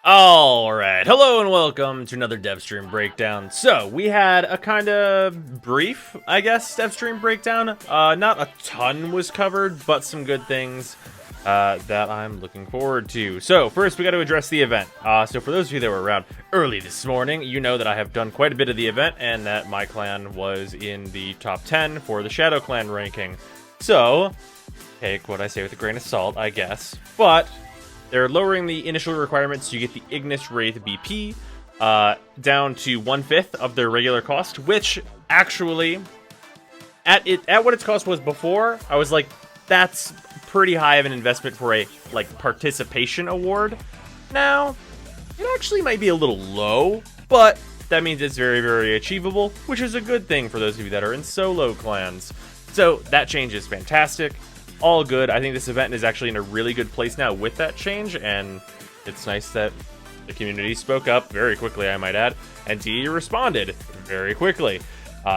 Alright, hello and welcome to another Devstream breakdown. So, we had a kind of brief, I guess, Devstream breakdown. Not a ton was covered, but some good things that I'm looking forward to. So, first we got to address the event. So for those of you that were around early this morning, you know that I have done quite a bit of the event, and that my clan was in the top 10 for the Shadow Clan ranking. So, take what I say with a grain of salt, I guess. But they're lowering the initial requirements. You get the Ignis Wraith BP down to 1/5 of their regular cost, which actually, at what its cost was before, I was like, that's pretty high of an investment for a participation award. Now, it actually might be a little low, but that means it's very, very achievable, which is a good thing for those of you that are in solo clans. So that change is fantastic. All good. I think this event is actually in a really good place now with that change, and it's nice that the community spoke up very quickly, I might add, and DE responded very quickly.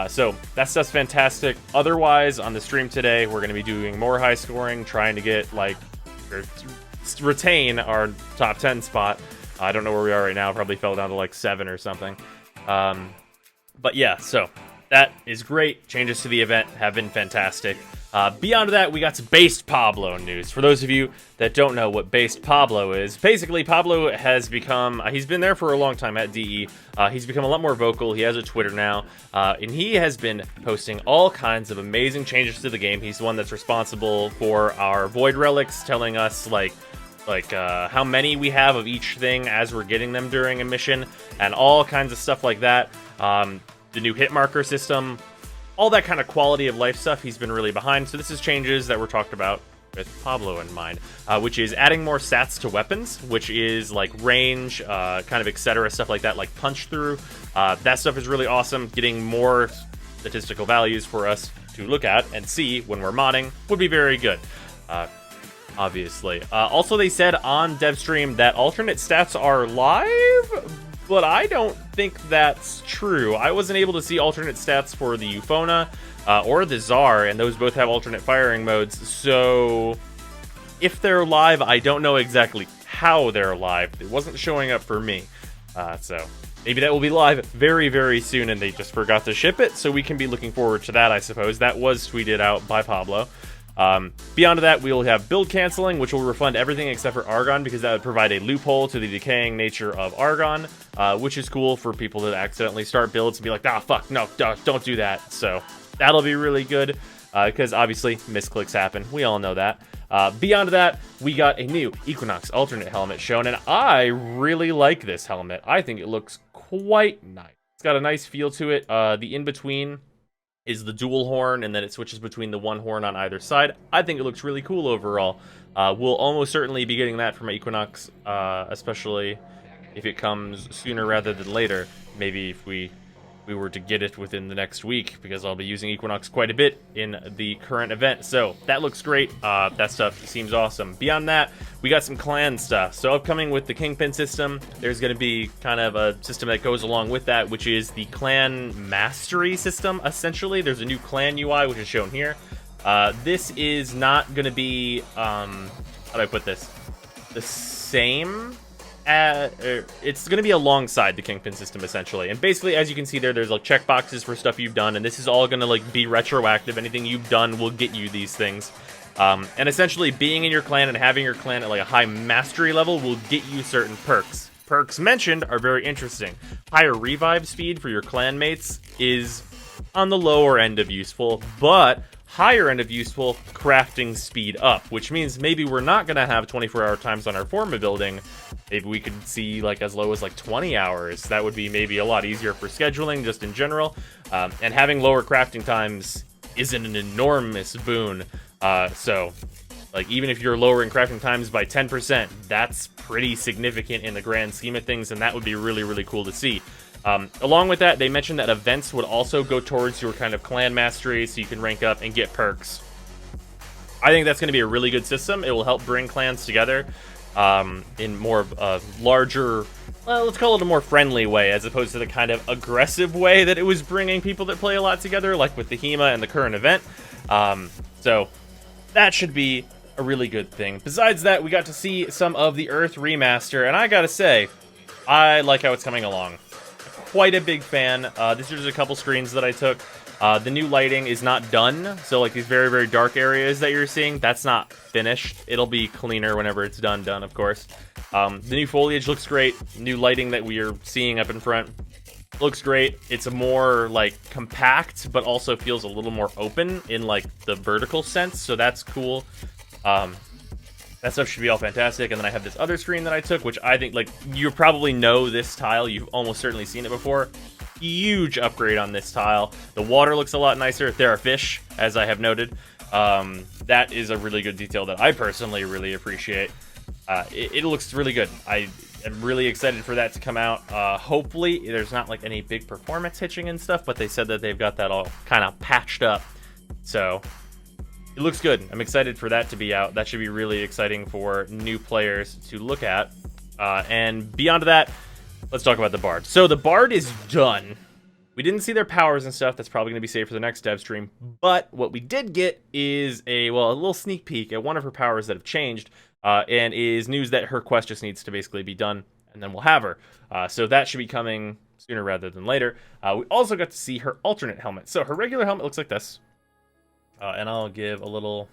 So that stuff's fantastic. Otherwise, on the stream today, we're going to be doing more high scoring, trying to get, retain our top 10 spot. I don't know where we are right now. Probably fell down to 7 or something. But yeah, so that is great. Changes to the event have been fantastic. Beyond that, we got some Based Pablo news. For those of you that don't know what Based Pablo is, basically Pablo has become, he's been there for a long time at DE, he's become a lot more vocal. He has a Twitter now, and he has been posting all kinds of amazing changes to the game. He's the one that's responsible for our Void Relics, telling us how many we have of each thing as we're getting them during a mission, and all kinds of stuff like that. The new hit marker system, all that kind of quality of life stuff he's been really behind. So this is changes that were talked about with Pablo in mind, which is adding more stats to weapons, which is range, kind of etc., stuff like that, like punch through. That stuff is really awesome. Getting more statistical values for us to look at and see when we're modding would be very good, obviously. Also, they said on Devstream that alternate stats are live, but I don't think that's true. I wasn't able to see alternate stats for the Euphona or the Tsar, and those both have alternate firing modes. So if they're live, I don't know exactly how they're live. It wasn't showing up for me. So maybe that will be live very, very soon, and they just forgot to ship it, so we can be looking forward to that, I suppose. That was tweeted out by Pablo. Beyond that, we will have build canceling, which will refund everything except for Argon, because that would provide a loophole to the decaying nature of Argon, which is cool for people that accidentally start builds and be like, ah, fuck, no, don't do that. So that'll be really good, because obviously misclicks happen. We all know that. Beyond that, we got a new Equinox alternate helmet shown, and I really like this helmet. I think it looks quite nice. It's got a nice feel to it. The in-between is the dual horn, and then it switches between the one horn on either side. I think it looks really cool overall. We'll almost certainly be getting that from Equinox, especially if it comes sooner rather than later. Maybe if we were to get it within the next week, because I'll be using Equinox quite a bit in the current event. So that looks great. That stuff seems awesome. Beyond that, we got some clan stuff. So upcoming with the Kingpin system, there's going to be kind of a system that goes along with that, which is the clan mastery system, essentially. There's a new clan UI, which is shown here. This is not going to be, how do I put this? The same. It's going to be alongside the Kingpin system, essentially. And basically, as you can see there's checkboxes for stuff you've done, and this is all going to be retroactive. Anything you've done will get you these things. And essentially, being in your clan and having your clan at a high mastery level will get you certain perks. Perks mentioned are very interesting. Higher revive speed for your clan mates is on the lower end of useful, but higher end of useful, crafting speed up, which means maybe we're not going to have 24-hour times on our forma building. Maybe we could see as low as 20 hours. That would be maybe a lot easier for scheduling just in general. And having lower crafting times isn't an enormous boon. So even if you're lowering crafting times by 10%, that's pretty significant in the grand scheme of things, and that would be really, really cool to see. Along with that, they mentioned that events would also go towards your kind of clan mastery, so you can rank up and get perks. I think that's going to be a really good system. It will help bring clans together in more of a larger, well, let's call it a more friendly way, as opposed to the kind of aggressive way that it was bringing people that play a lot together, like with the HEMA and the current event. So that should be a really good thing. Besides that, we got to see some of the Earth remaster, and I gotta say, I like how it's coming along. Quite a big fan. These are just a couple screens that I took. The new lighting is not done, so like these very, very dark areas that you're seeing, that's not finished. It'll be cleaner whenever it's done, of course. The new foliage looks great. New lighting that we are seeing up in front looks great. It's a more like compact, but also feels a little more open in like the vertical sense, so that's cool. That stuff should be all fantastic. And then I have this other screen that I took, which I think, like, you probably know this tile. You've almost certainly seen it before. Huge upgrade on this tile. The water looks a lot nicer. There are fish, as I have noted. That is a really good detail that I personally really appreciate. It looks really good. I am really excited for that to come out. Hopefully, there's not, like, any big performance hitching and stuff, but they said that they've got that all kind of patched up. So it looks good. I'm excited for that to be out. That should be really exciting for new players to look at. And beyond that, let's talk about the Bard. So the Bard is done. We didn't see their powers and stuff. That's probably going to be saved for the next dev stream. But what we did get is a little sneak peek at one of her powers that have changed, and is news that her quest just needs to basically be done, and then we'll have her. So that should be coming sooner rather than later. We also got to see her alternate helmet. So her regular helmet looks like this. And I'll give a little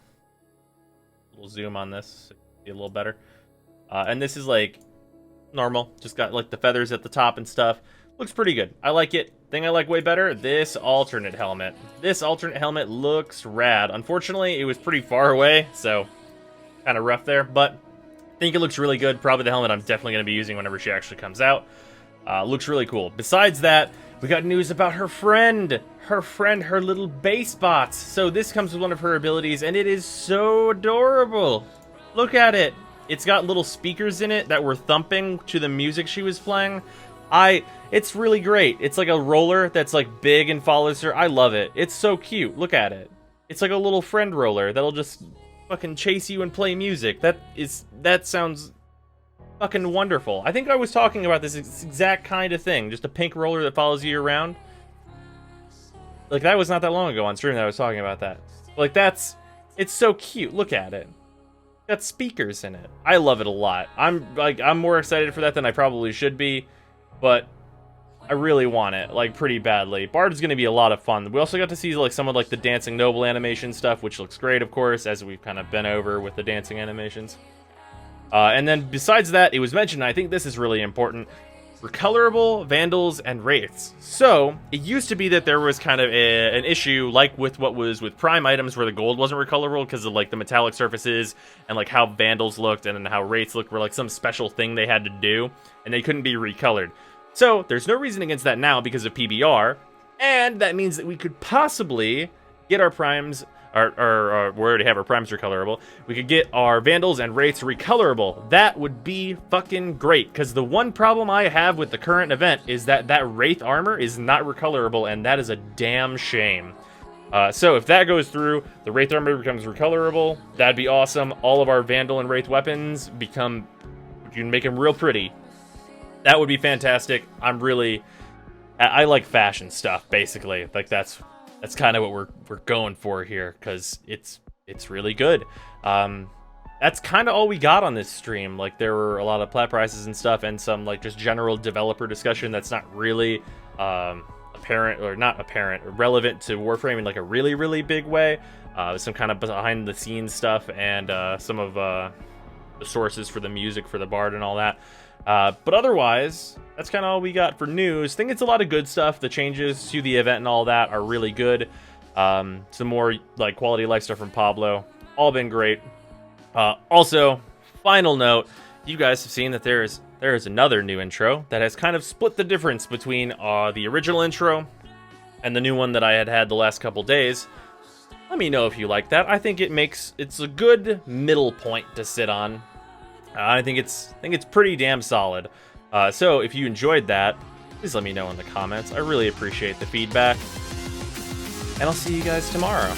zoom on this to be a little better. And this is like normal, just got like the feathers at the top and stuff. Looks pretty good. I like it. Thing I like way better, this alternate helmet. This alternate helmet looks rad. Unfortunately, it was pretty far away, so kind of rough there, but I think it looks really good. Probably the helmet I'm definitely going to be using whenever she actually comes out. Looks really cool. Besides that, we got news about her friend, her little bass bots. So this comes with one of her abilities, and it is so adorable. Look at it. It's got little speakers in it that were thumping to the music she was playing. It's really great. It's like a roller that's like big and follows her. I love it. It's so cute. Look at it. It's like a little friend roller that'll just fucking chase you and play music. That sounds fucking wonderful. I think I was talking about this exact kind of thing. Just a pink roller that follows you around. Like, that was not that long ago on stream that I was talking about that. Like, it's so cute. Look at it. Got speakers in it. I love it a lot. I'm more excited for that than I probably should be, but I really want it, like, pretty badly. Bard is going to be a lot of fun. We also got to see, like, some of, like, the Dancing Noble animation stuff, which looks great, of course, as we've kind of been over with the dancing animations. And then besides that, it was mentioned, I think this is really important, recolorable, vandals, and wraiths. So, it used to be that there was kind of an issue, like with what was with prime items, where the gold wasn't recolorable because of, like, the metallic surfaces, and, like, how vandals looked, and then how wraiths looked were, like, some special thing they had to do, and they couldn't be recolored. So, there's no reason against that now because of PBR, and that means that we could possibly get our primes, or we already have our primes recolorable, we could get our vandals and wraiths recolorable. That would be fucking great, because the one problem I have with the current event is that wraith armor is not recolorable, and that is a damn shame. So if that goes through, the wraith armor becomes recolorable, that'd be awesome. All of our vandal and wraith weapons become, you can make them real pretty. That would be fantastic. I like fashion stuff, basically. Like, that's kind of what we're going for here, because it's really good. That's kind of all we got on this stream. Like, there were a lot of plat prices and stuff, and some, like, just general developer discussion that's not really apparent, or not apparent, or relevant to Warframe in, like, a really, really big way. Some kind of behind the scenes stuff, and some of the sources for the music for the Bard and all that. But otherwise, that's kind of all we got for news. I think it's a lot of good stuff. The changes to the event and all that are really good. Some more, like, quality of life stuff from Pablo. All been great. Also, final note, you guys have seen that there is another new intro that has kind of split the difference between the original intro and the new one that I had the last couple days. Let me know if you like that. I think it's a good middle point to sit on. I think it's pretty damn solid. So if you enjoyed that, please let me know in the comments. I really appreciate the feedback. And I'll see you guys tomorrow.